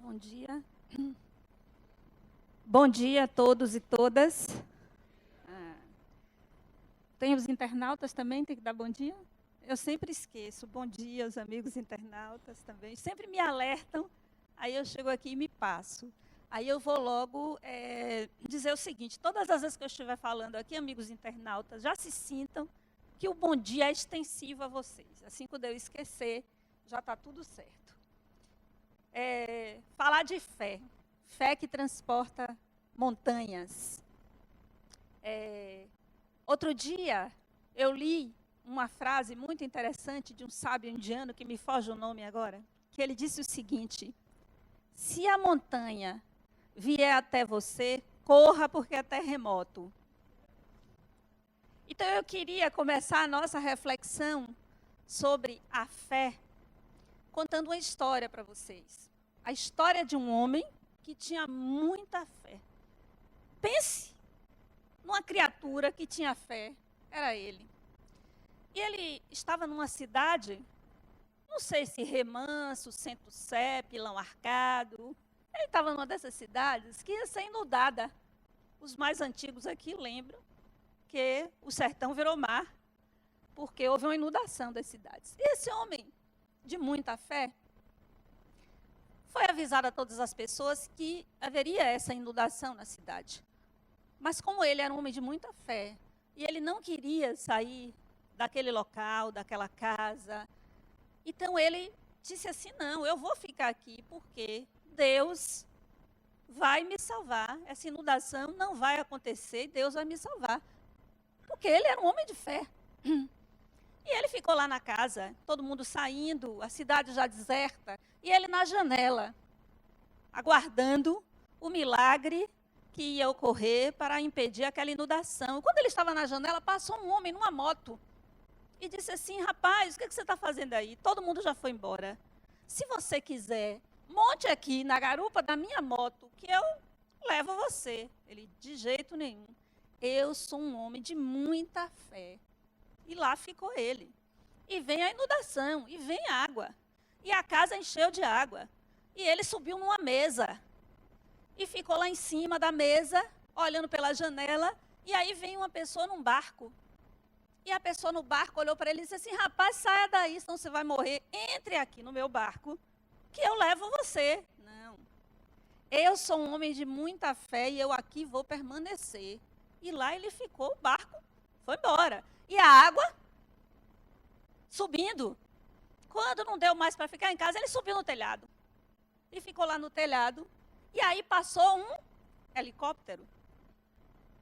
Bom dia. Bom dia a todos e todas. Tem os internautas também, tem que dar bom dia? Eu sempre esqueço. Bom dia aos amigos internautas também. Sempre me alertam, aí eu chego aqui e me passo. Aí eu vou logo dizer o seguinte, todas as vezes que eu estiver falando aqui, amigos internautas, já se sintam que o bom dia é extensivo a vocês. Assim, quando eu esquecer, já está tudo certo. Falar de fé. Fé que transporta montanhas. Outro dia, eu li uma frase muito interessante de um sábio indiano, que me foge o nome agora, que ele disse o seguinte: se a montanha vier até você, corra porque é terremoto. Então, eu queria começar a nossa reflexão sobre a fé, contando uma história para vocês. A história de um homem que tinha muita fé. Pense numa criatura que tinha fé, era ele. E ele estava numa cidade, não sei se Remanso, Centro-Sé, Pilão Arcado. Ele estava numa dessas cidades que ia ser inundada. Os mais antigos aqui lembram que o sertão virou mar, porque houve uma inundação das cidades. E esse homem, de muita fé, foi avisado a todas as pessoas que haveria essa inundação na cidade. Mas como ele era um homem de muita fé, e ele não queria sair daquele local, daquela casa, então ele disse assim, não, eu vou ficar aqui porque Deus vai me salvar. Essa inundação não vai acontecer, Deus vai me salvar. Porque ele era um homem de fé. E ele ficou lá na casa, todo mundo saindo, a cidade já deserta, e ele na janela, aguardando o milagre que ia ocorrer para impedir aquela inundação. Quando ele estava na janela, passou um homem numa moto e disse assim, rapaz, o que você está fazendo aí? Todo mundo já foi embora. Se você quiser, monte aqui na garupa da minha moto, que eu levo você. Ele, de jeito nenhum. Eu sou um homem de muita fé. E lá ficou ele. E vem a inundação, e vem água. E a casa encheu de água. E ele subiu numa mesa. E ficou lá em cima da mesa, olhando pela janela. E aí vem uma pessoa num barco. E a pessoa no barco olhou para ele e disse assim, rapaz, saia daí, senão você vai morrer. Entre aqui no meu barco, que eu levo você. Não. Eu sou um homem de muita fé e eu aqui vou permanecer. E lá ele ficou, o barco foi embora. E a água subindo. Quando não deu mais para ficar em casa, ele subiu no telhado. E ficou lá no telhado. E aí passou um helicóptero.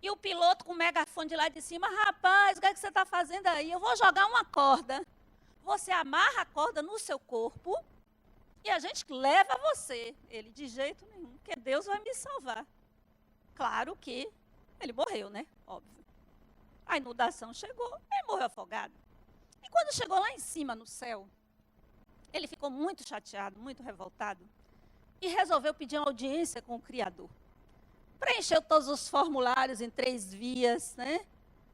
E o piloto com o megafone de lá de cima, rapaz, o que é que você está fazendo aí? Eu vou jogar uma corda. Você amarra a corda no seu corpo e a gente leva você. Ele, de jeito nenhum, porque Deus vai me salvar. Claro que ele morreu, né? Óbvio. A inundação chegou, ele morreu afogado. E quando chegou lá em cima, no céu, ele ficou muito chateado, muito revoltado, e resolveu pedir uma audiência com o Criador. Preencheu todos os formulários em 3 vias, né?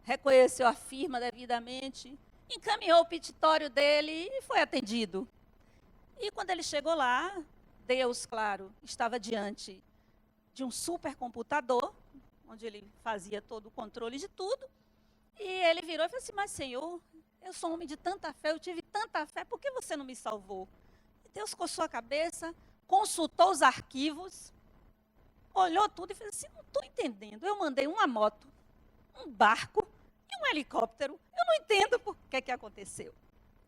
Reconheceu a firma devidamente, encaminhou o petitório dele e foi atendido. E quando ele chegou lá, Deus, claro, estava diante de um supercomputador, onde ele fazia todo o controle de tudo. E ele virou e falou assim, mas Senhor, eu sou um homem de tanta fé, eu tive tanta fé, por que você não me salvou? E Deus coçou a cabeça, consultou os arquivos, olhou tudo e fez assim, não estou entendendo, eu mandei uma moto, um barco e um helicóptero, eu não entendo por que aconteceu.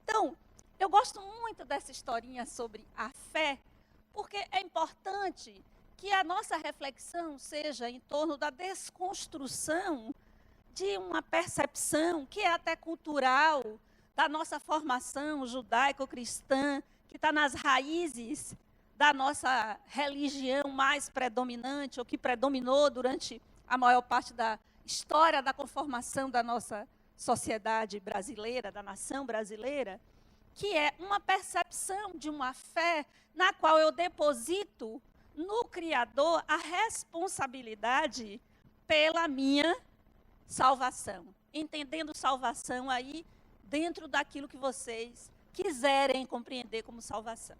Então, eu gosto muito dessa historinha sobre a fé, porque é importante que a nossa reflexão seja em torno da desconstrução de uma percepção que é até cultural, da nossa formação judaico-cristã, que está nas raízes da nossa religião mais predominante, ou que predominou durante a maior parte da história da conformação da nossa sociedade brasileira, da nação brasileira, que é uma percepção de uma fé na qual eu deposito no Criador a responsabilidade pela minha salvação. Entendendo salvação aí dentro daquilo que vocês quiserem compreender como salvação.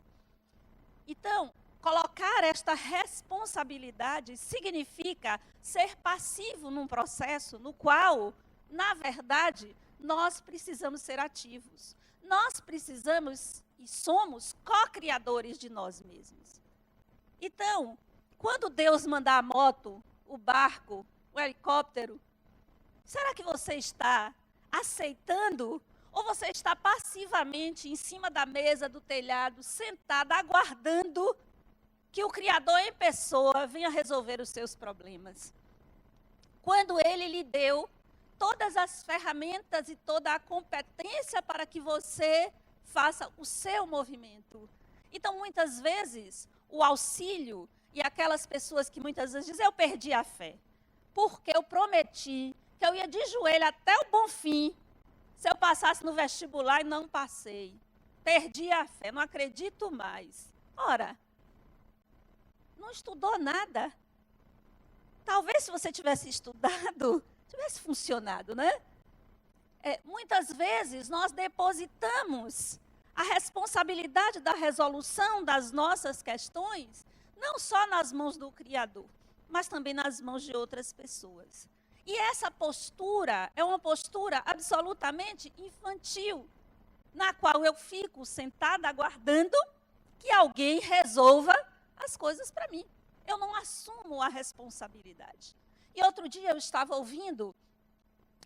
Então, colocar esta responsabilidade significa ser passivo num processo no qual, na verdade, nós precisamos ser ativos. Nós precisamos e somos co-criadores de nós mesmos. Então, quando Deus mandar a moto, o barco, o helicóptero, será que você está aceitando ou você está passivamente em cima da mesa do telhado, sentado, aguardando que o Criador em pessoa venha resolver os seus problemas? Quando Ele lhe deu todas as ferramentas e toda a competência para que você faça o seu movimento. Então, muitas vezes, o auxílio e aquelas pessoas que muitas vezes dizem, eu perdi a fé, porque eu prometi que eu ia de joelho até o Bonfim, se eu passasse no vestibular e não passei. Perdi a fé, não acredito mais. Ora, não estudou nada. Talvez se você tivesse estudado, tivesse funcionado, né? Muitas vezes nós depositamos a responsabilidade da resolução das nossas questões, não só nas mãos do Criador, mas também nas mãos de outras pessoas. E essa postura é uma postura absolutamente infantil, na qual eu fico sentada aguardando que alguém resolva as coisas para mim. Eu não assumo a responsabilidade. E outro dia eu estava ouvindo,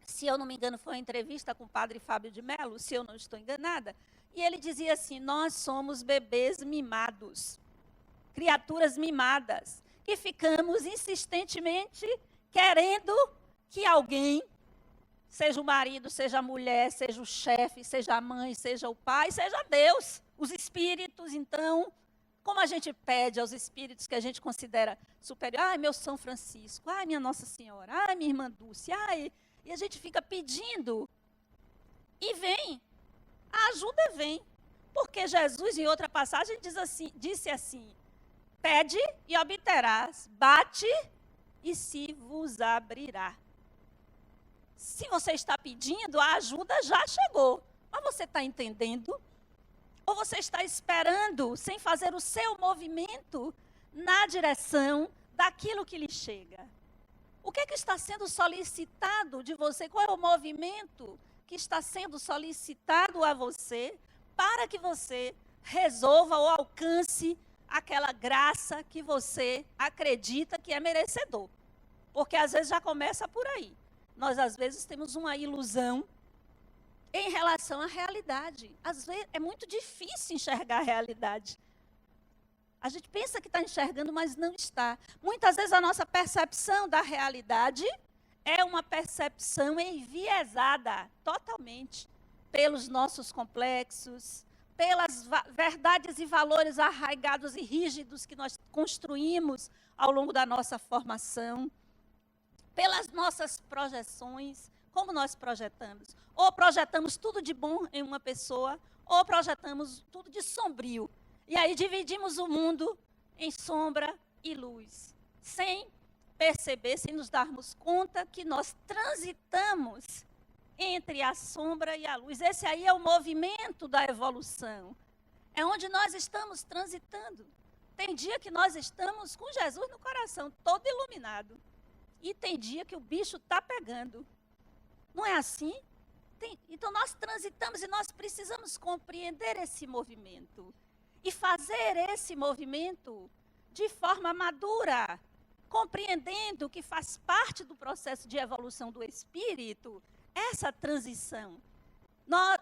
se eu não me engano, foi uma entrevista com o padre Fábio de Mello, se eu não estou enganada, e ele dizia assim, nós somos bebês mimados, criaturas mimadas, que ficamos insistentemente querendo que alguém, seja o marido, seja a mulher, seja o chefe, seja a mãe, seja o pai, seja Deus, os espíritos, então, como a gente pede aos espíritos que a gente considera superior, ai, meu São Francisco, ai, minha Nossa Senhora, ai, minha irmã Dulce, ai, e a gente fica pedindo, e vem, a ajuda vem, porque Jesus, em outra passagem, disse assim, pede e obterás, bate e se vos abrirá. Se você está pedindo, a ajuda já chegou, mas você está entendendo? Ou você está esperando, sem fazer o seu movimento, na direção daquilo que lhe chega? O que é que está sendo solicitado de você? Qual é o movimento que está sendo solicitado a você para que você resolva ou alcance aquela graça que você acredita que é merecedor? Porque às vezes já começa por aí. Nós às vezes temos uma ilusão em relação à realidade. Às vezes é muito difícil enxergar a realidade. A gente pensa que está enxergando, mas não está. Muitas vezes a nossa percepção da realidade é uma percepção enviesada totalmente pelos nossos complexos, pelas verdades e valores arraigados e rígidos que nós construímos ao longo da nossa formação, pelas nossas projeções, como nós projetamos. Ou projetamos tudo de bom em uma pessoa, ou projetamos tudo de sombrio. E aí dividimos o mundo em sombra e luz, sem perceber, sem nos darmos conta que nós transitamos entre a sombra e a luz. Esse aí é o movimento da evolução. É onde nós estamos transitando. Tem dia que nós estamos com Jesus no coração, todo iluminado. E tem dia que o bicho está pegando. Não é assim? Então nós transitamos e nós precisamos compreender esse movimento. E fazer esse movimento de forma madura, compreendendo que faz parte do processo de evolução do espírito, essa transição.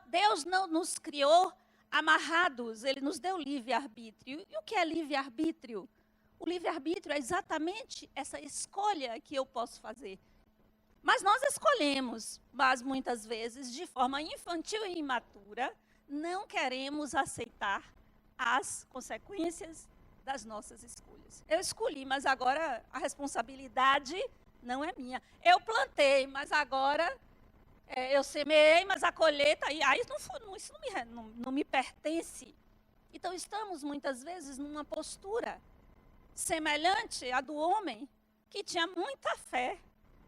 Deus não nos criou amarrados, Ele nos deu livre-arbítrio. E o que é livre-arbítrio? O livre-arbítrio é exatamente essa escolha que eu posso fazer. Mas nós escolhemos, mas muitas vezes, de forma infantil e imatura, não queremos aceitar as consequências das nossas escolhas. Eu escolhi, mas agora a responsabilidade não é minha. Eu plantei, mas agora eu semeei, mas a colheita, isso não me pertence. Então estamos muitas vezes numa postura semelhante à do homem que tinha muita fé,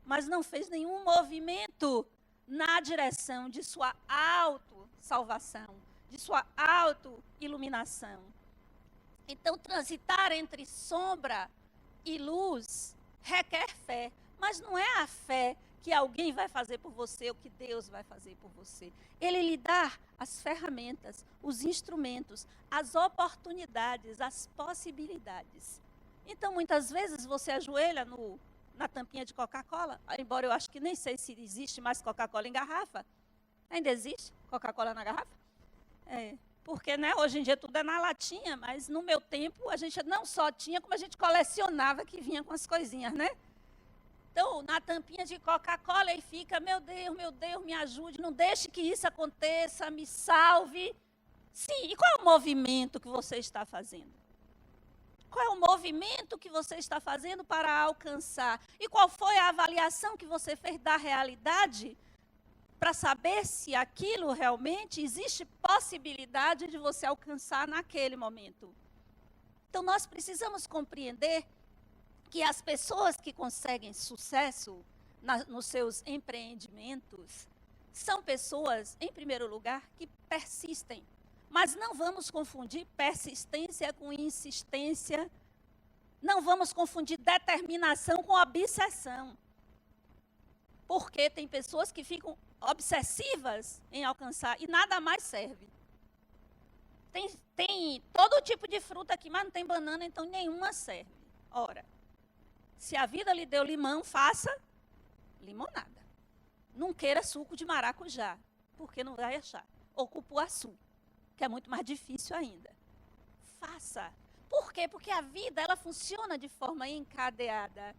mas não fez nenhum movimento na direção de sua autossalvação, de sua autoiluminação. Então, transitar entre sombra e luz requer fé. Mas não é a fé que alguém vai fazer por você ou que Deus vai fazer por você. Ele lhe dá as ferramentas, os instrumentos, as oportunidades, as possibilidades. Então, muitas vezes, você ajoelha na tampinha de Coca-Cola, embora eu acho que nem sei se existe mais Coca-Cola em garrafa. Ainda existe Coca-Cola na garrafa? Porque hoje em dia tudo é na latinha, mas no meu tempo a gente não só tinha, como a gente colecionava que vinha com as coisinhas, né? Então, na tampinha de Coca-Cola, e fica, meu Deus, me ajude, não deixe que isso aconteça, me salve. Sim, e qual é o movimento que você está fazendo? Qual é o movimento que você está fazendo para alcançar? E qual foi a avaliação que você fez da realidade para saber se aquilo realmente existe possibilidade de você alcançar naquele momento? Então, nós precisamos compreender que as pessoas que conseguem sucesso nos seus empreendimentos são pessoas, em primeiro lugar, que persistem. Mas não vamos confundir persistência com insistência. Não vamos confundir determinação com obsessão. Porque tem pessoas que ficam obsessivas em alcançar e nada mais serve. Tem todo tipo de fruta aqui, mas não tem banana, então nenhuma serve. Ora, se a vida lhe deu limão, faça limonada. Não queira suco de maracujá, porque não vai achar. Ou cupuaçu, que é muito mais difícil ainda. Faça. Por quê? Porque a vida, ela funciona de forma encadeada.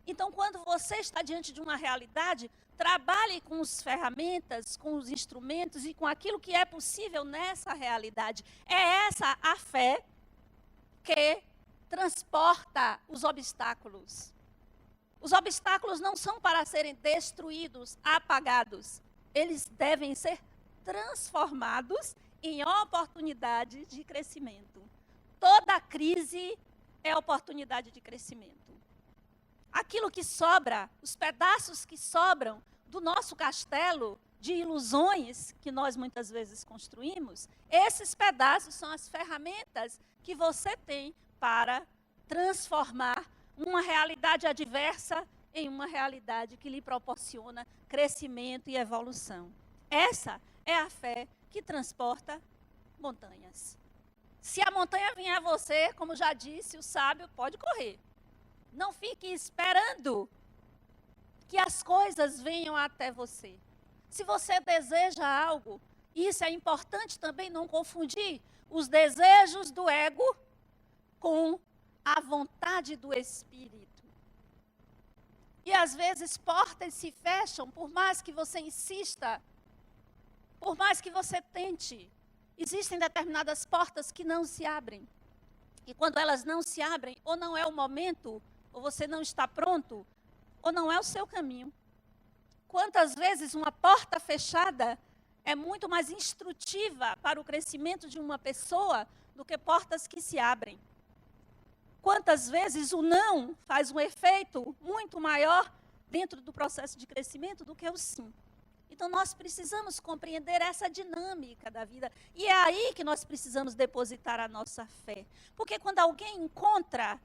Então, quando você está diante de uma realidade, trabalhe com as ferramentas, com os instrumentos e com aquilo que é possível nessa realidade. É essa a fé que transporta os obstáculos. Os obstáculos não são para serem destruídos, apagados. Eles devem ser transformados em oportunidade de crescimento. Toda crise é oportunidade de crescimento. Aquilo que sobra, os pedaços que sobram do nosso castelo de ilusões que nós muitas vezes construímos, esses pedaços são as ferramentas que você tem para transformar uma realidade adversa em uma realidade que lhe proporciona crescimento e evolução. Essa é a fé que transporta montanhas. Se a montanha vier a você, como já disse o sábio, pode correr. Não fique esperando que as coisas venham até você. Se você deseja algo, isso é importante também não confundir os desejos do ego com a vontade do Espírito. E às vezes portas se fecham, por mais que você insista, por mais que você tente. Existem determinadas portas que não se abrem. E quando elas não se abrem, ou não é o momento, ou você não está pronto, ou não é o seu caminho. Quantas vezes uma porta fechada é muito mais instrutiva para o crescimento de uma pessoa do que portas que se abrem. Quantas vezes o não faz um efeito muito maior dentro do processo de crescimento do que o sim. Então, nós precisamos compreender essa dinâmica da vida. E é aí que nós precisamos depositar a nossa fé. Porque quando alguém encontra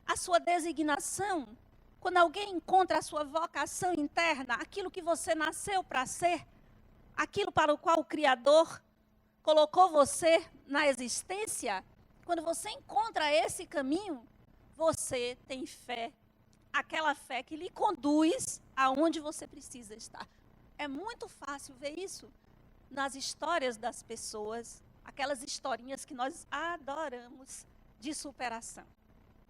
a sua designação, quando alguém encontra a sua vocação interna, aquilo que você nasceu para ser, aquilo para o qual o Criador colocou você na existência, quando você encontra esse caminho, você tem fé, aquela fé que lhe conduz aonde você precisa estar. É muito fácil ver isso nas histórias das pessoas, aquelas historinhas que nós adoramos de superação.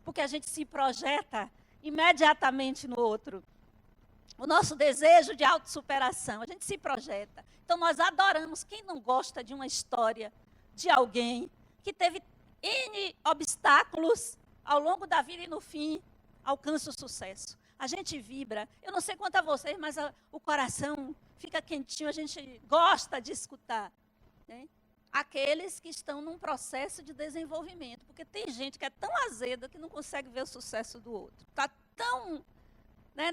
Porque a gente se projeta imediatamente no outro. O nosso desejo de autossuperação, a gente se projeta. Então nós adoramos. Quem não gosta de uma história de alguém que teve N obstáculos ao longo da vida e no fim alcança o sucesso? A gente vibra. Eu não sei quanto a vocês, mas o coração fica quentinho, a gente gosta de escutar, né? Aqueles que estão num processo de desenvolvimento. Porque tem gente que é tão azeda que não consegue ver o sucesso do outro. Está tão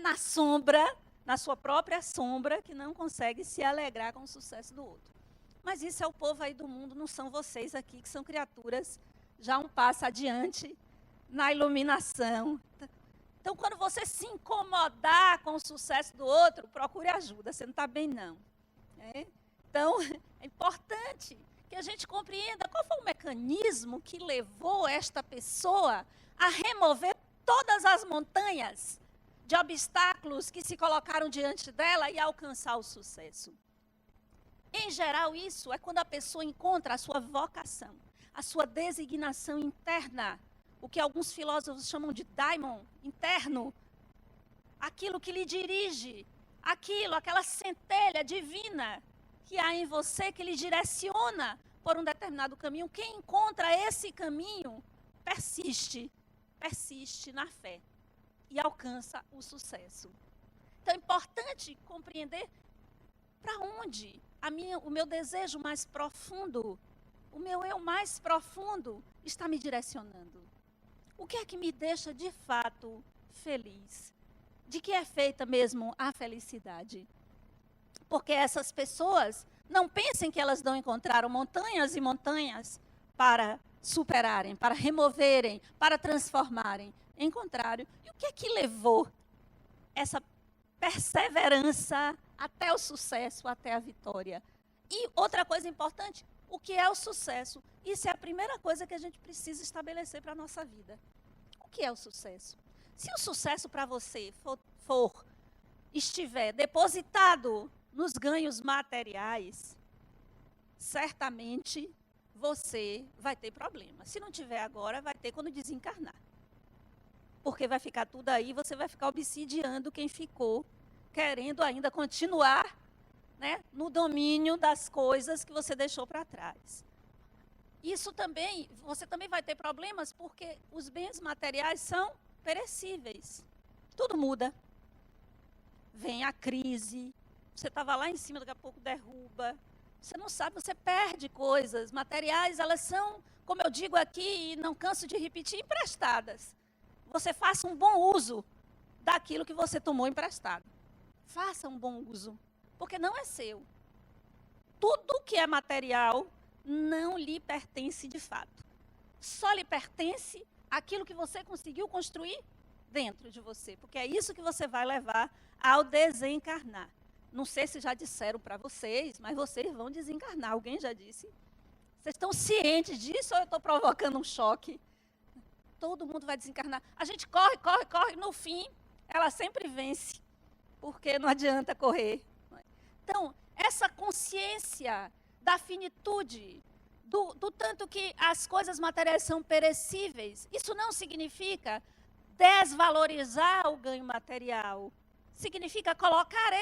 na sombra, na sua própria sombra, que não consegue se alegrar com o sucesso do outro. Mas isso é o povo aí do mundo, não são vocês aqui, que são criaturas já um passo adiante na iluminação. Então, quando você se incomodar com o sucesso do outro, procure ajuda, você não está bem, não. Então, é importante que a gente compreenda qual foi o mecanismo que levou esta pessoa a remover todas as montanhas de obstáculos que se colocaram diante dela e alcançar o sucesso. Em geral, isso é quando a pessoa encontra a sua vocação, a sua designação interna, o que alguns filósofos chamam de daimon, interno, aquilo que lhe dirige, aquela centelha divina que há em você, que lhe direciona por um determinado caminho. Quem encontra esse caminho, persiste na fé e alcança o sucesso. Então é importante compreender para onde o meu desejo mais profundo, o meu eu mais profundo está me direcionando. O que é que me deixa de fato feliz? De que é feita mesmo a felicidade? Porque essas pessoas não pensem que elas não encontraram montanhas e montanhas para superarem, para removerem, para transformarem. Em contrário, e o que é que levou essa perseverança até o sucesso, até a vitória? E outra coisa importante, o que é o sucesso? Isso é a primeira coisa que a gente precisa estabelecer para a nossa vida. O que é o sucesso? Se o sucesso para você estiver depositado nos ganhos materiais, certamente você vai ter problema. Se não tiver agora, vai ter quando desencarnar. Porque vai ficar tudo aí, você vai ficar obsidiando quem ficou, querendo ainda continuar, né, no domínio das coisas que você deixou para trás. Isso também, você também vai ter problemas porque os bens materiais são perecíveis. Tudo muda. Vem a crise, você estava lá em cima, daqui a pouco derruba. Você não sabe, você perde coisas materiais, elas são, como eu digo aqui, e não canso de repetir, emprestadas. Você faça um bom uso daquilo que você tomou emprestado. Faça um bom uso, porque não é seu. Tudo que é material não lhe pertence de fato. Só lhe pertence aquilo que você conseguiu construir dentro de você, porque é isso que você vai levar ao desencarnar. Não sei se já disseram para vocês, mas vocês vão desencarnar. Alguém já disse? Vocês estão cientes disso ou eu estou provocando um choque? Todo mundo vai desencarnar. A gente corre, corre, corre. No fim, ela sempre vence, porque não adianta correr. Então, essa consciência da finitude, do tanto que as coisas materiais são perecíveis, isso não significa desvalorizar o ganho material. Significa colocar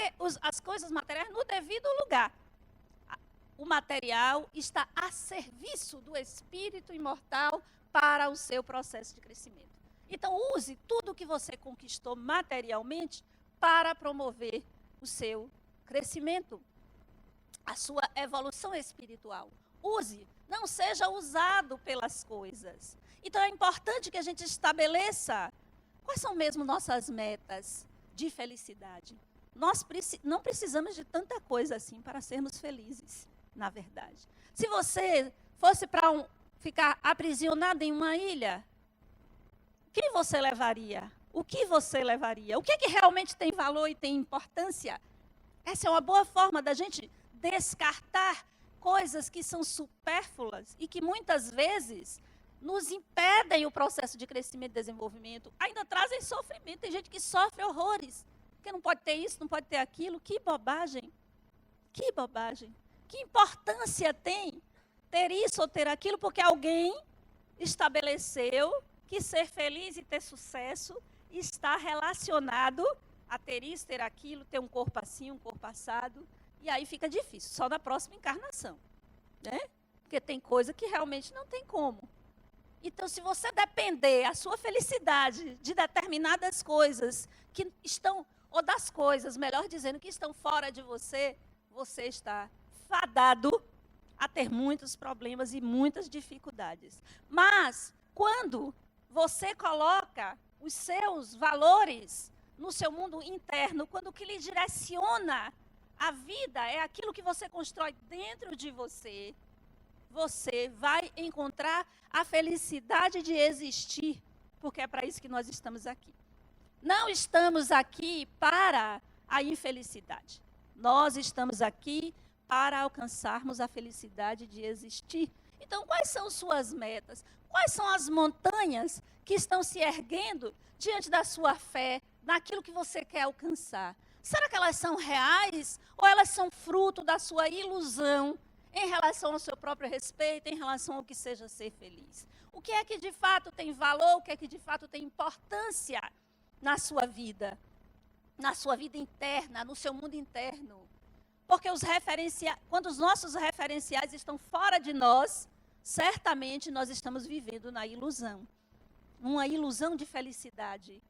as coisas materiais no devido lugar. O material está a serviço do espírito imortal para o seu processo de crescimento. Então, use tudo que você conquistou materialmente para promover o seu crescimento, a sua evolução espiritual. Use, não seja usado pelas coisas. Então, é importante que a gente estabeleça quais são mesmo nossas metas de felicidade. Nós não precisamos de tanta coisa assim para sermos felizes, na verdade. Se você fosse para ficar aprisionado em uma ilha, o que você levaria? O que você levaria? O que é que realmente tem valor e tem importância? Essa é uma boa forma da gente descartar coisas que são supérfluas e que muitas vezes nos impedem o processo de crescimento e desenvolvimento, ainda trazem sofrimento. Tem gente que sofre horrores, porque não pode ter isso, não pode ter aquilo. Que bobagem, que bobagem. Que importância tem ter isso ou ter aquilo, porque alguém estabeleceu que ser feliz e ter sucesso está relacionado a ter isso, ter aquilo, ter um corpo assim, um corpo assado, e aí fica difícil, só na próxima encarnação, né? Porque tem coisa que realmente não tem como. Então, se você depender a sua felicidade de determinadas coisas que estão, ou das coisas, melhor dizendo, que estão fora de você, você está fadado a ter muitos problemas e muitas dificuldades. Mas, quando você coloca os seus valores no seu mundo interno, quando o que lhe direciona a vida é aquilo que você constrói dentro de você, você vai encontrar a felicidade de existir, porque é para isso que nós estamos aqui. Não estamos aqui para a infelicidade. Nós estamos aqui para alcançarmos a felicidade de existir. Então, quais são suas metas? Quais são as montanhas que estão se erguendo diante da sua fé, naquilo que você quer alcançar? Será que elas são reais ou elas são fruto da sua ilusão em relação ao seu próprio respeito, em relação ao que seja ser feliz? O que é que de fato tem valor, o que é que de fato tem importância na sua vida interna, no seu mundo interno? Porque quando os nossos referenciais estão fora de nós, certamente nós estamos vivendo na ilusão. Uma ilusão de felicidade.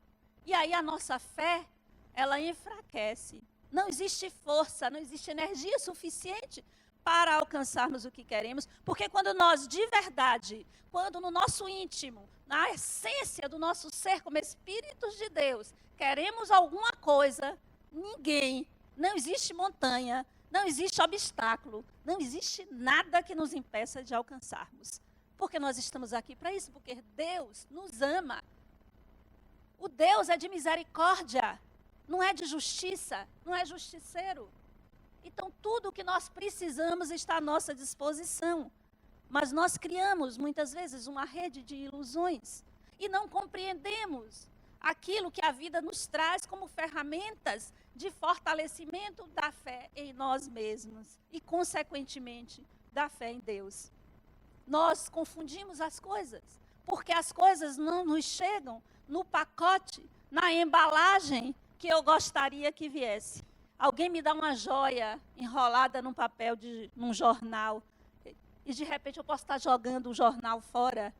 E aí a nossa fé, ela enfraquece. Não existe força, não existe energia suficiente para alcançarmos o que queremos. Porque quando nós, de verdade, quando no nosso íntimo, na essência do nosso ser como Espíritos de Deus, queremos alguma coisa, não existe montanha, não existe obstáculo, não existe nada que nos impeça de alcançarmos. Porque nós estamos aqui para isso, porque Deus nos ama. O Deus é de misericórdia, não é de justiça, não é justiceiro. Então, tudo o que nós precisamos está à nossa disposição. Mas nós criamos, muitas vezes, uma rede de ilusões e não compreendemos aquilo que a vida nos traz como ferramentas de fortalecimento da fé em nós mesmos e, consequentemente, da fé em Deus. Nós confundimos as coisas, porque as coisas não nos chegam no pacote, na embalagem que eu gostaria que viesse. Alguém me dá uma joia enrolada num papel, num jornal, e de repente eu posso estar jogando o jornal fora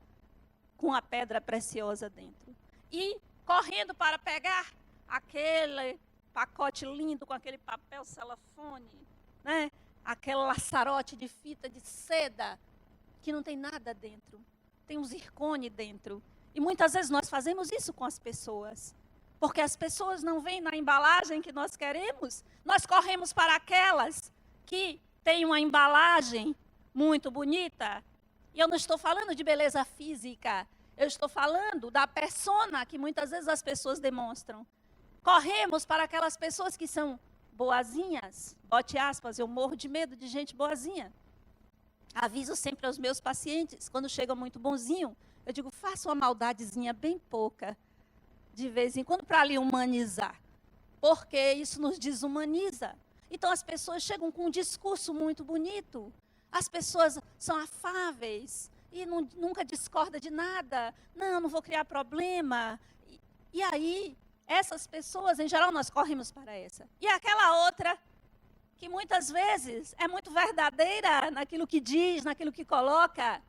com a pedra preciosa dentro. E correndo para pegar aquele pacote lindo com aquele papel celofane, né? Aquele laçarote de fita de seda que não tem nada dentro. Tem um zircone dentro. E muitas vezes nós fazemos isso com as pessoas. Porque as pessoas não vêm na embalagem que nós queremos. Nós corremos para aquelas que têm uma embalagem muito bonita. E eu não estou falando de beleza física. Eu estou falando da persona que muitas vezes as pessoas demonstram. Corremos para aquelas pessoas que são boazinhas. Bote aspas, eu morro de medo de gente boazinha. Aviso sempre aos meus pacientes, quando chegam muito bonzinho, eu digo, faça uma maldadezinha bem pouca, de vez em quando, para lhe humanizar. Porque isso nos desumaniza. Então as pessoas chegam com um discurso muito bonito. As pessoas são afáveis e nunca discordam de nada. Não vou criar problema. E aí, essas pessoas, em geral, nós corremos para essa. E aquela outra, que muitas vezes é muito verdadeira naquilo que diz, naquilo que coloca,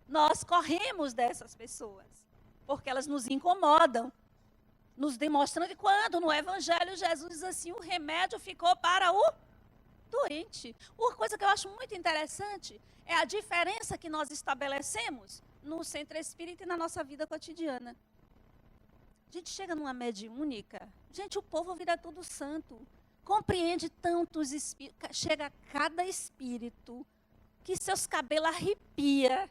nós corremos dessas pessoas, porque elas nos incomodam, nos demonstrando que quando no Evangelho Jesus diz assim, o remédio ficou para o doente. Uma coisa que eu acho muito interessante é a diferença que nós estabelecemos no centro espírita e na nossa vida cotidiana. A gente chega numa mediúnica, gente, o povo vira tudo santo, compreende tantos espíritos, chega a cada espírito que seus cabelos arrepia.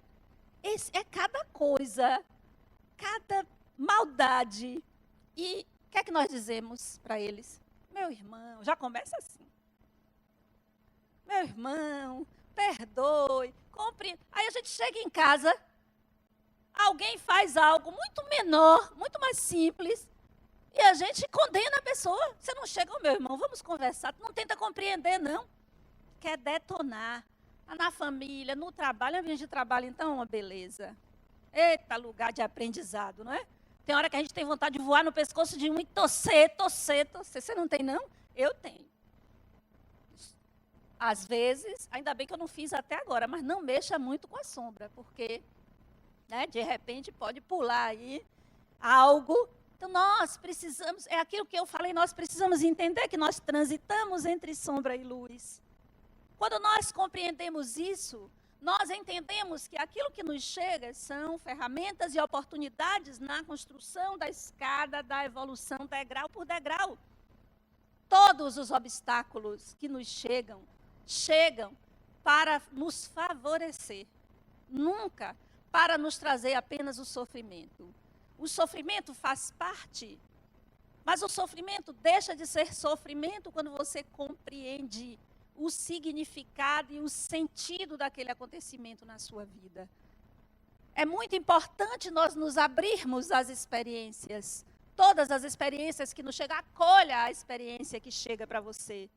É cada coisa, cada maldade. E o que é que nós dizemos para eles? Meu irmão, já começa assim. Meu irmão, perdoe, compreenda. Aí a gente chega em casa, alguém faz algo muito menor, muito mais simples, e a gente condena a pessoa. Você não chega, meu irmão, vamos conversar. Não tenta compreender, não. Quer detonar. Na família, no trabalho, ambiente de trabalho, então, uma beleza. Eita, lugar de aprendizado, não é? Tem hora que a gente tem vontade de voar no pescoço de um e torcer. Você não tem, não? Eu tenho. Às vezes, ainda bem que eu não fiz até agora, mas não mexa muito com a sombra, porque, né, de repente, pode pular aí algo. Então, nós precisamos, é aquilo que eu falei, nós precisamos entender que nós transitamos entre sombra e luz. Quando nós compreendemos isso, nós entendemos que aquilo que nos chega são ferramentas e oportunidades na construção da escada da evolução degrau por degrau. Todos os obstáculos que nos chegam para nos favorecer, nunca para nos trazer apenas o sofrimento. O sofrimento faz parte, mas o sofrimento deixa de ser sofrimento quando você compreende o significado e o sentido daquele acontecimento na sua vida. É muito importante nós nos abrirmos às experiências. Todas as experiências que nos chegam, acolha a experiência que chega para você.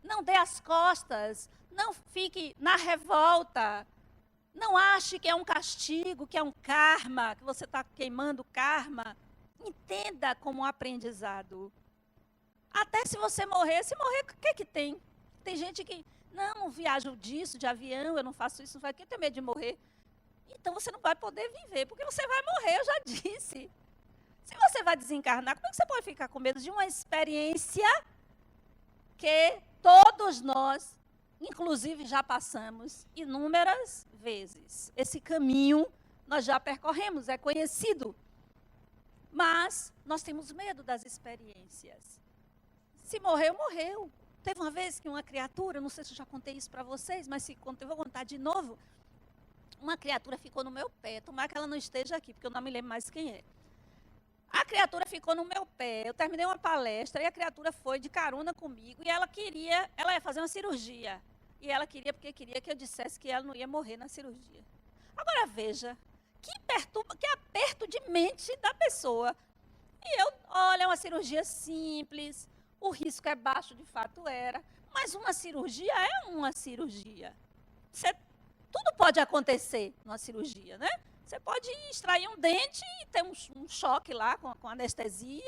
Não dê as costas, não fique na revolta. Não ache que é um castigo, que é um karma, que você está queimando karma. Entenda como um aprendizado. Até se você morrer, o que é que tem? Tem gente que, não viajo disso, de avião, eu não faço isso, não faço aquilo, eu tenho medo de morrer. Então você não vai poder viver, porque você vai morrer, eu já disse. Se você vai desencarnar, como é que você pode ficar com medo de uma experiência que todos nós, inclusive, já passamos inúmeras vezes? Esse caminho nós já percorremos, é conhecido. Mas nós temos medo das experiências. Se morreu, morreu. Teve uma vez que uma criatura, não sei se eu já contei isso para vocês, mas se contei, vou contar de novo. Uma criatura ficou no meu pé, tomara que ela não esteja aqui, porque eu não me lembro mais quem é. A criatura ficou no meu pé, eu terminei uma palestra e a criatura foi de carona comigo e ela ia fazer uma cirurgia. E ela queria, porque queria que eu dissesse que ela não ia morrer na cirurgia. Agora veja, que aperto de mente da pessoa. E olha, é uma cirurgia simples, o risco é baixo, de fato era, mas uma cirurgia é uma cirurgia. Tudo pode acontecer numa cirurgia, né? Você pode extrair um dente e ter um choque lá com anestesia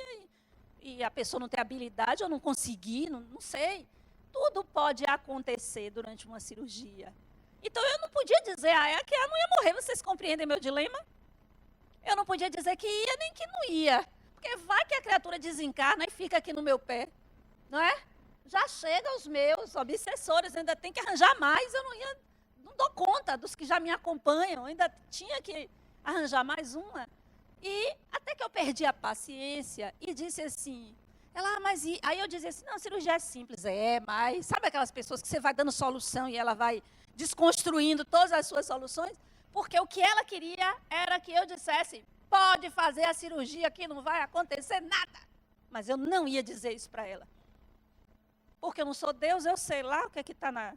e a pessoa não ter habilidade ou não conseguir, não sei. Tudo pode acontecer durante uma cirurgia. Então eu não podia dizer a ela que ela não ia morrer. Vocês compreendem meu dilema? Eu não podia dizer que ia nem que não ia. Porque vai que a criatura desencarna e fica aqui no meu pé, não é? Já chega os meus obsessores, ainda tem que arranjar mais, eu não dou conta dos que já me acompanham, ainda tinha que arranjar mais uma. E até que eu perdi a paciência e disse assim, aí eu dizia assim, não, a cirurgia é simples, mas sabe aquelas pessoas que você vai dando solução e ela vai desconstruindo todas as suas soluções? Porque o que ela queria era que eu dissesse, pode fazer a cirurgia que não vai acontecer nada. Mas eu não ia dizer isso para ela. Porque eu não sou Deus, eu sei lá o que é que está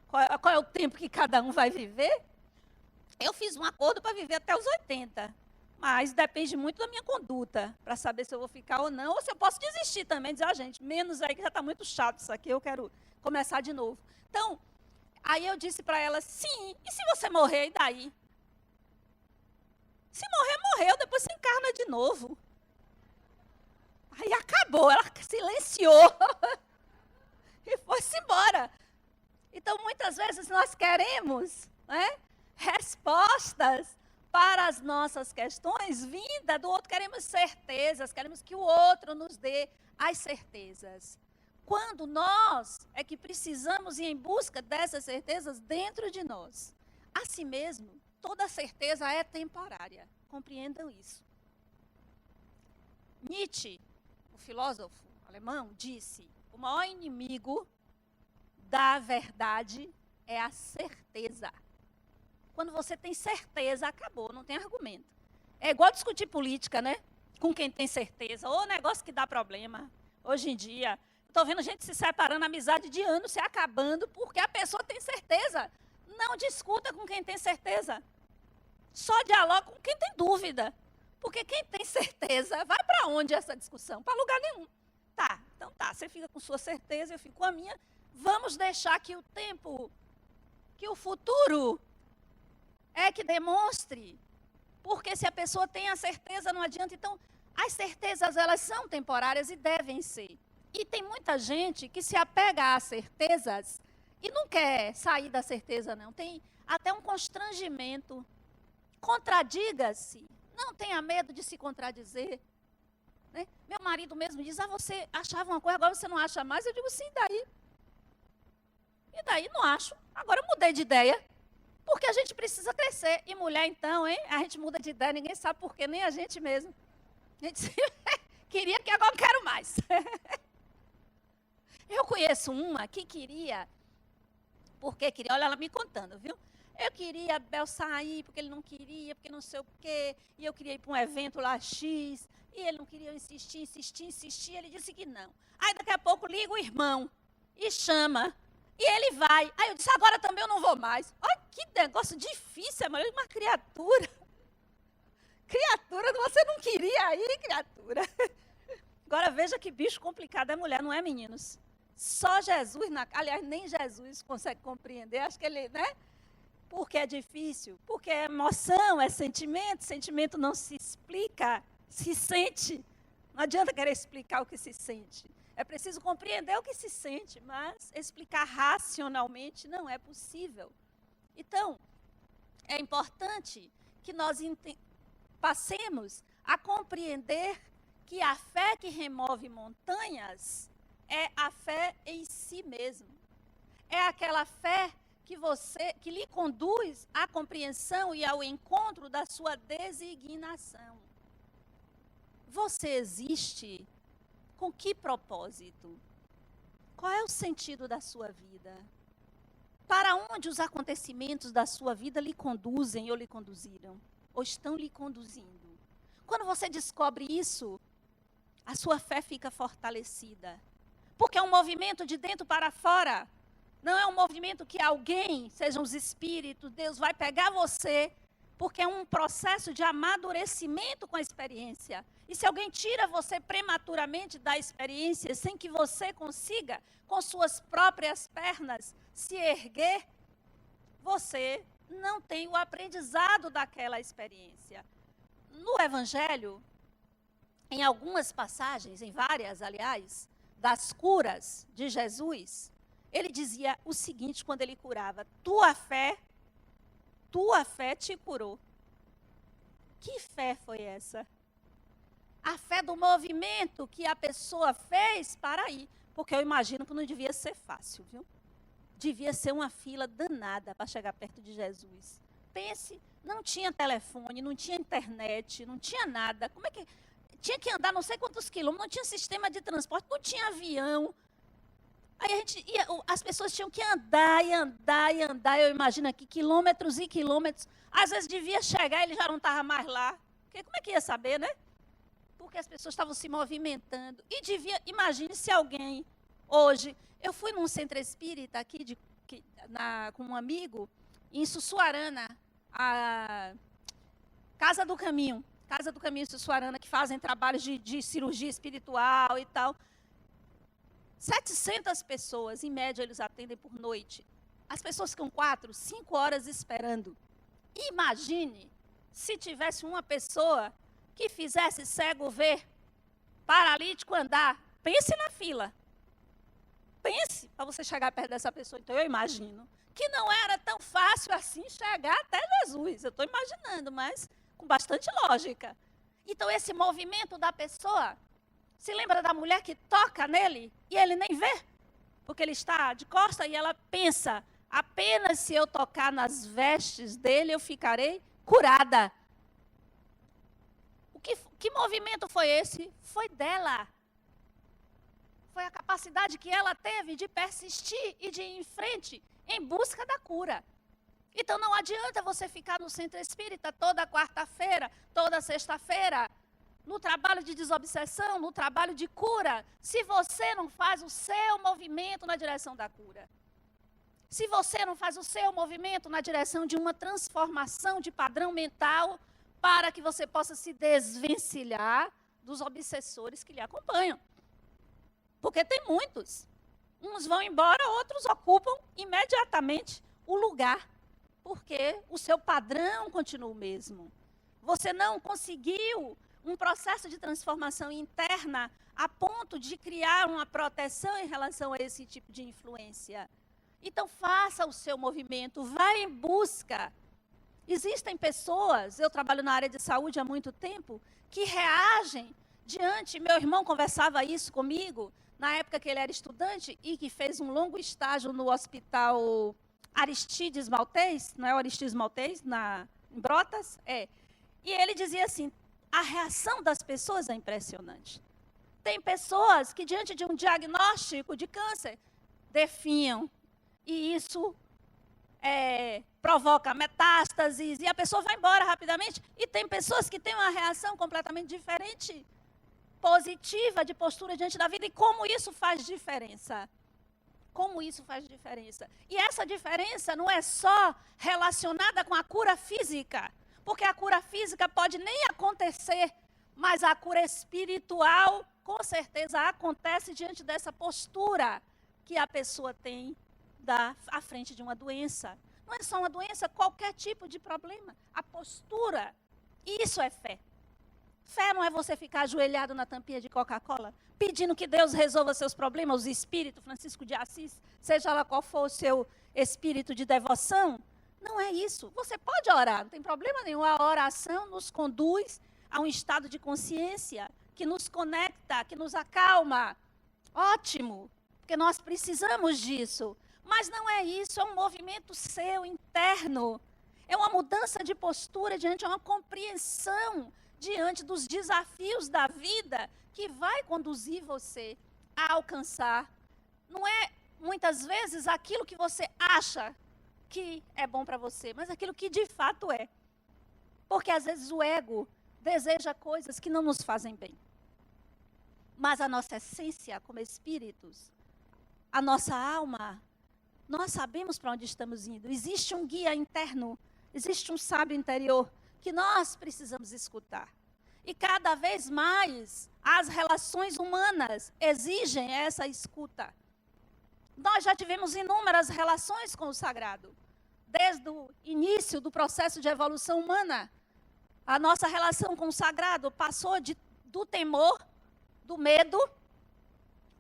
qual é o tempo que cada um vai viver. Eu fiz um acordo para viver até os 80. Mas depende muito da minha conduta, para saber se eu vou ficar ou não, ou se eu posso desistir também, dizer, gente, menos aí que já está muito chato isso aqui, eu quero começar de novo. Então, aí eu disse para ela, sim, e se você morrer, e daí? Se morrer, morreu, depois se encarna de novo. Aí acabou, ela silenciou e foi-se embora. Então, muitas vezes nós queremos, né, respostas para as nossas questões vinda do outro. Queremos certezas, queremos que o outro nos dê as certezas. Quando nós é que precisamos ir em busca dessas certezas dentro de nós. Assim mesmo, toda certeza é temporária. Compreendam isso. Nietzsche, o filósofo alemão, disse: o maior inimigo da verdade é a certeza. Quando você tem certeza, acabou, não tem argumento. É igual discutir política, né? Com quem tem certeza. Ou negócio que dá problema. Hoje em dia, estou vendo gente se separando, amizade de anos se acabando, porque a pessoa tem certeza. Não discuta com quem tem certeza. Só dialoga com quem tem dúvida. Porque quem tem certeza, vai para onde essa discussão? Para lugar nenhum. Tá, então tá, você fica com sua certeza, eu fico com a minha. Vamos deixar que o tempo, que o futuro é que demonstre. Porque se a pessoa tem a certeza, não adianta. Então, as certezas, elas são temporárias e devem ser. E tem muita gente que se apega às certezas e não quer sair da certeza, não. Tem até um constrangimento. Contradiga-se. Não tenha medo de se contradizer. Né? Meu marido mesmo diz, você achava uma coisa, agora você não acha mais. Eu digo, sim, daí? E daí não acho. Agora eu mudei de ideia. Porque a gente precisa crescer. E mulher, então, hein? A gente muda de ideia, ninguém sabe por quê, nem a gente mesmo. A gente queria que agora não quero mais. Eu conheço uma que queria Porque queria, olha ela me contando, viu? Eu queria Bel sair, porque ele não queria, porque não sei o quê. E eu queria ir para um evento lá X. E ele não queria, eu insistir. Ele disse que não. Aí daqui a pouco liga o irmão e chama. E ele vai. Aí eu disse, agora também eu não vou mais. Olha que negócio difícil, uma criatura. Criatura, você não queria ir, criatura. Agora veja que bicho complicado é mulher, não é, meninos? Só Jesus, aliás, nem Jesus consegue compreender. Acho que ele, né? Porque é difícil, porque é emoção, é sentimento. Sentimento não se explica, se sente. Não adianta querer explicar o que se sente. É preciso compreender o que se sente, mas explicar racionalmente não é possível. Então, é importante que nós passemos a compreender que a fé que remove montanhas é a fé em si mesmo. É aquela fé que lhe conduz à compreensão e ao encontro da sua designação. Você existe com que propósito? Qual é o sentido da sua vida? Para onde os acontecimentos da sua vida lhe conduzem ou lhe conduziram? Ou estão lhe conduzindo? Quando você descobre isso, a sua fé fica fortalecida. Porque é um movimento de dentro para fora. Não é um movimento que alguém, sejam os espíritos, Deus vai pegar você, porque é um processo de amadurecimento com a experiência. E se alguém tira você prematuramente da experiência, sem que você consiga, com suas próprias pernas, se erguer, você não tem o aprendizado daquela experiência. No Evangelho, em algumas passagens, em várias, aliás, das curas de Jesus, ele dizia o seguinte quando ele curava: tua fé te curou. Que fé foi essa? A fé do movimento que a pessoa fez para ir. Porque eu imagino que não devia ser fácil, viu? Devia ser uma fila danada para chegar perto de Jesus. Pense, não tinha telefone, não tinha internet, não tinha nada. Como é que... Tinha que andar não sei quantos quilômetros, não tinha sistema de transporte, não tinha avião. Aí as pessoas tinham que andar e andar e andar, eu imagino aqui, quilômetros e quilômetros. Às vezes devia chegar e ele já não estava mais lá. Porque como é que ia saber, né? Porque as pessoas estavam se movimentando. E imagine se alguém, hoje, eu fui num centro espírita aqui, com um amigo, em Sussuarana, a Casa do Caminho em Sussuarana, que fazem trabalhos de cirurgia espiritual e tal. 700 pessoas, em média, eles atendem por noite. As pessoas ficam 4, 5 horas esperando. Imagine se tivesse uma pessoa que fizesse cego ver, paralítico andar. Pense na fila. Pense para você chegar perto dessa pessoa. Então, eu imagino que não era tão fácil assim chegar até Jesus. Eu estou imaginando, mas com bastante lógica. Então, esse movimento da pessoa, se lembra da mulher que toca nele e ele nem vê? Porque ele está de costas e ela pensa, apenas se eu tocar nas vestes dele, eu ficarei curada. Que movimento foi esse? Foi dela. Foi a capacidade que ela teve de persistir e de ir em frente em busca da cura. Então, não adianta você ficar no centro espírita toda quarta-feira, toda sexta-feira, no trabalho de desobsessão, no trabalho de cura, se você não faz o seu movimento na direção da cura. Se você não faz o seu movimento na direção de uma transformação de padrão mental, para que você possa se desvencilhar dos obsessores que lhe acompanham. Porque tem muitos. Uns vão embora, outros ocupam imediatamente o lugar. Porque o seu padrão continua o mesmo. Você não conseguiu um processo de transformação interna a ponto de criar uma proteção em relação a esse tipo de influência. Então, faça o seu movimento, vá em busca. Existem pessoas, eu trabalho na área de saúde há muito tempo, que reagem diante, meu irmão conversava isso comigo, na época que ele era estudante e que fez um longo estágio no hospital Aristides Maltês, não é o Aristides Maltês, em Brotas? É. E ele dizia assim, a reação das pessoas é impressionante. Tem pessoas que diante de um diagnóstico de câncer, definham. E isso provoca metástases e a pessoa vai embora rapidamente. E tem pessoas que têm uma reação completamente diferente, positiva, de postura diante da vida. E como isso faz diferença? Como isso faz diferença? E essa diferença não é só relacionada com a cura física, porque a cura física pode nem acontecer, mas a cura espiritual, com certeza, acontece diante dessa postura que a pessoa tem à frente de uma doença. Não é só uma doença, qualquer tipo de problema. A postura, isso é fé. Fé não é você ficar ajoelhado na tampinha de Coca-Cola, pedindo que Deus resolva seus problemas, os espíritos, Francisco de Assis, seja lá qual for o seu espírito de devoção. Não é isso. Você pode orar, não tem problema nenhum. A oração nos conduz a um estado de consciência que nos conecta, que nos acalma. Ótimo, porque nós precisamos disso. Mas não é isso, é um movimento seu, interno. É uma mudança de postura diante de uma compreensão diante dos desafios da vida que vai conduzir você a alcançar. Não é, muitas vezes, aquilo que você acha que é bom para você, mas aquilo que de fato é. Porque às vezes o ego deseja coisas que não nos fazem bem. Mas a nossa essência como espíritos, a nossa alma, nós sabemos para onde estamos indo. Existe um guia interno, existe um sábio interior que nós precisamos escutar. E cada vez mais as relações humanas exigem essa escuta. Nós já tivemos inúmeras relações com o sagrado. Desde o início do processo de evolução humana, a nossa relação com o sagrado passou do temor, do medo,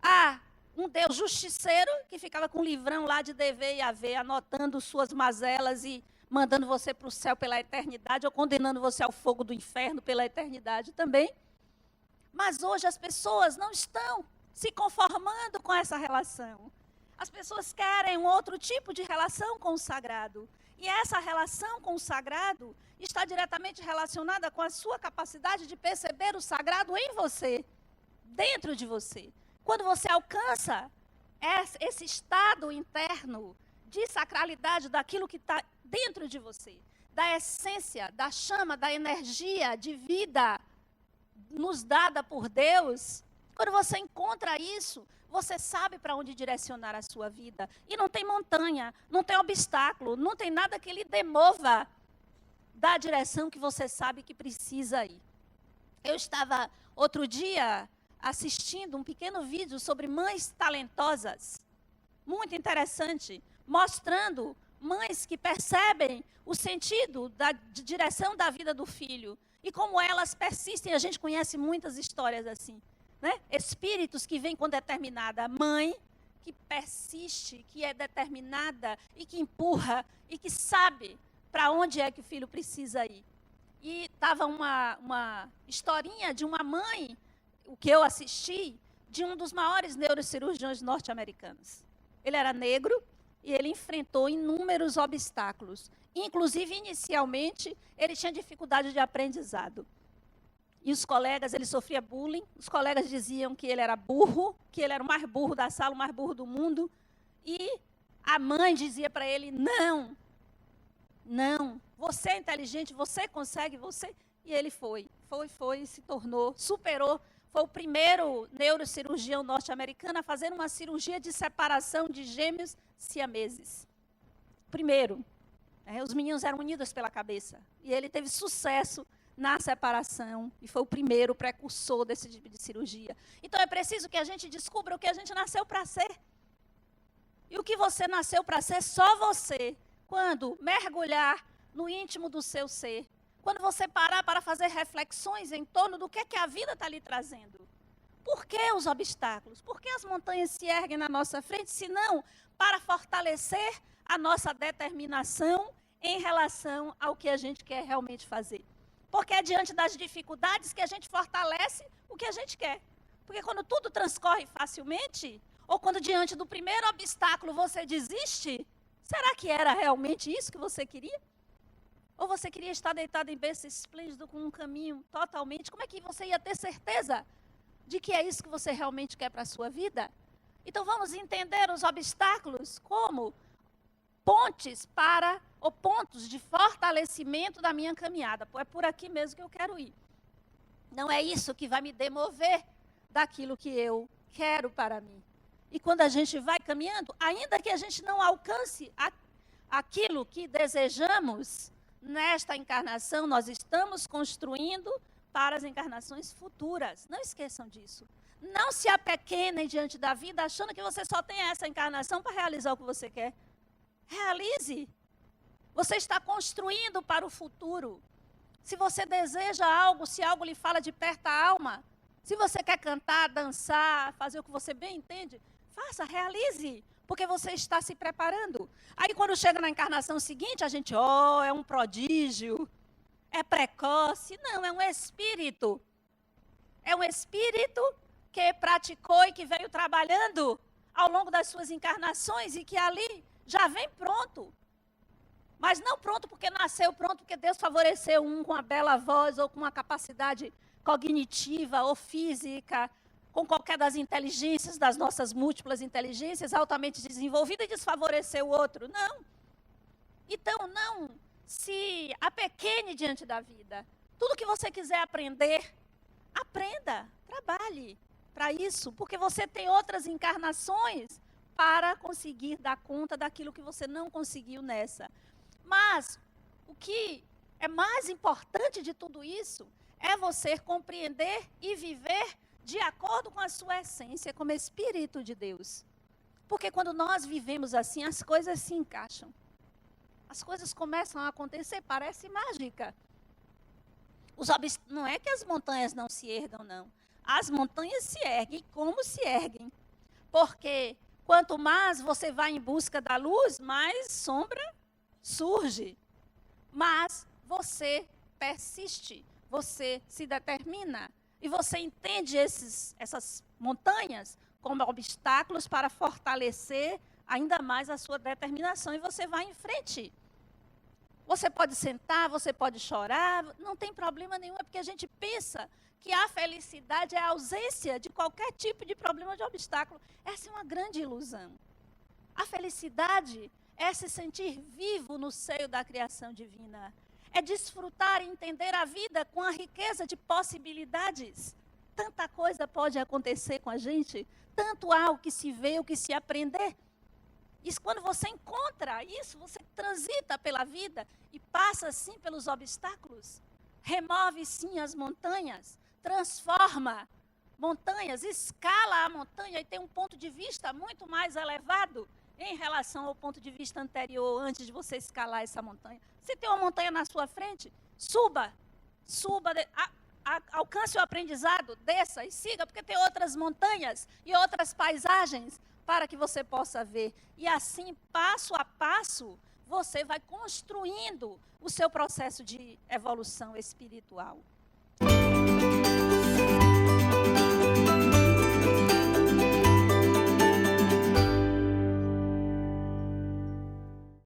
a um Deus justiceiro que ficava com um livrão lá de dever e haver, anotando suas mazelas e mandando você para o céu pela eternidade, ou condenando você ao fogo do inferno pela eternidade também. Mas hoje as pessoas não estão se conformando com essa relação. As pessoas querem um outro tipo de relação com o sagrado. E essa relação com o sagrado está diretamente relacionada com a sua capacidade de perceber o sagrado em você, dentro de você. Quando você alcança esse estado interno de sacralidade daquilo que está dentro de você, da essência, da chama, da energia de vida nos dada por Deus, quando você encontra isso, você sabe para onde direcionar a sua vida. E não tem montanha, não tem obstáculo, não tem nada que lhe demova da direção que você sabe que precisa ir. Eu estava outro dia assistindo um pequeno vídeo sobre mães talentosas, muito interessante, mostrando mães que percebem o sentido de direção da vida do filho e como elas persistem. A gente conhece muitas histórias assim, né? Espíritos que vêm com determinada mãe, que persiste, que é determinada e que empurra e que sabe para onde é que o filho precisa ir. E estava uma historinha de uma mãe, o que eu assisti, de um dos maiores neurocirurgiões norte-americanos. Ele era negro e ele enfrentou inúmeros obstáculos. Inclusive, inicialmente, ele tinha dificuldade de aprendizado. E os colegas, ele sofria bullying, os colegas diziam que ele era burro, que ele era o mais burro da sala, o mais burro do mundo. E a mãe dizia para ele, não, você é inteligente, você consegue, você... E ele foi, se tornou, superou. Foi o primeiro neurocirurgião norte-americano a fazer uma cirurgia de separação de gêmeos siameses. Primeiro, os meninos eram unidos pela cabeça. E ele teve sucesso na separação. E foi o primeiro precursor desse tipo de cirurgia. Então é preciso que a gente descubra o que a gente nasceu para ser. E o que você nasceu para ser, só você. Quando mergulhar no íntimo do seu ser. Quando você parar para fazer reflexões em torno do que a vida está lhe trazendo. Por que os obstáculos? Por que as montanhas se erguem na nossa frente, se não para fortalecer a nossa determinação em relação ao que a gente quer realmente fazer? Porque é diante das dificuldades que a gente fortalece o que a gente quer. Porque quando tudo transcorre facilmente, ou quando diante do primeiro obstáculo você desiste, será que era realmente isso que você queria? Ou você queria estar deitado em berço esplêndido com um caminho totalmente... Como é que você ia ter certeza de que é isso que você realmente quer para a sua vida? Então vamos entender os obstáculos como pontes ou pontos de fortalecimento da minha caminhada. É por aqui mesmo que eu quero ir. Não é isso que vai me demover daquilo que eu quero para mim. E quando a gente vai caminhando, ainda que a gente não alcance aquilo que desejamos nesta encarnação, nós estamos construindo para as encarnações futuras. Não esqueçam disso. Não se apequenem diante da vida achando que você só tem essa encarnação para realizar o que você quer. Realize. Você está construindo para o futuro. Se você deseja algo, se algo lhe fala de perto a alma, se você quer cantar, dançar, fazer o que você bem entende, faça, realize, porque você está se preparando. Aí quando chega na encarnação seguinte, a gente, é um prodígio, é precoce. Não, é um espírito. É um espírito que praticou e que veio trabalhando ao longo das suas encarnações e que ali já vem pronto. Mas não pronto porque nasceu, pronto porque Deus favoreceu um com uma bela voz ou com uma capacidade cognitiva ou física, com qualquer das inteligências, das nossas múltiplas inteligências altamente desenvolvida e desfavoreceu o outro. Não. Então, não se apequene diante da vida. Tudo que você quiser aprender, aprenda, trabalhe para isso, porque você tem outras encarnações para conseguir dar conta daquilo que você não conseguiu nessa. Mas o que é mais importante de tudo isso é você compreender e viver de acordo com a sua essência como Espírito de Deus. Porque quando nós vivemos assim, as coisas se encaixam. As coisas começam a acontecer, parece mágica. Não é que as montanhas não se ergam, não. As montanhas se erguem, como se erguem. Porque quanto mais você vai em busca da luz, mais sombra surge. Mas você persiste, você se determina. E você entende essas montanhas como obstáculos para fortalecer ainda mais a sua determinação. E você vai em frente. Você pode sentar, você pode chorar, não tem problema nenhum. É porque a gente pensa que a felicidade é a ausência de qualquer tipo de problema, de obstáculo. Essa é uma grande ilusão. A felicidade é se sentir vivo no seio da criação divina. É desfrutar e entender a vida com a riqueza de possibilidades. Tanta coisa pode acontecer com a gente, tanto há o que se vê, o que se aprender. Isso, quando você encontra isso, você transita pela vida e passa sim pelos obstáculos. Remove sim as montanhas, transforma montanhas, escala a montanha e tem um ponto de vista muito mais elevado em relação ao ponto de vista anterior, antes de você escalar essa montanha. Se tem uma montanha na sua frente, suba, alcance o aprendizado, desça e siga, porque tem outras montanhas e outras paisagens para que você possa ver. E assim, passo a passo, você vai construindo o seu processo de evolução espiritual.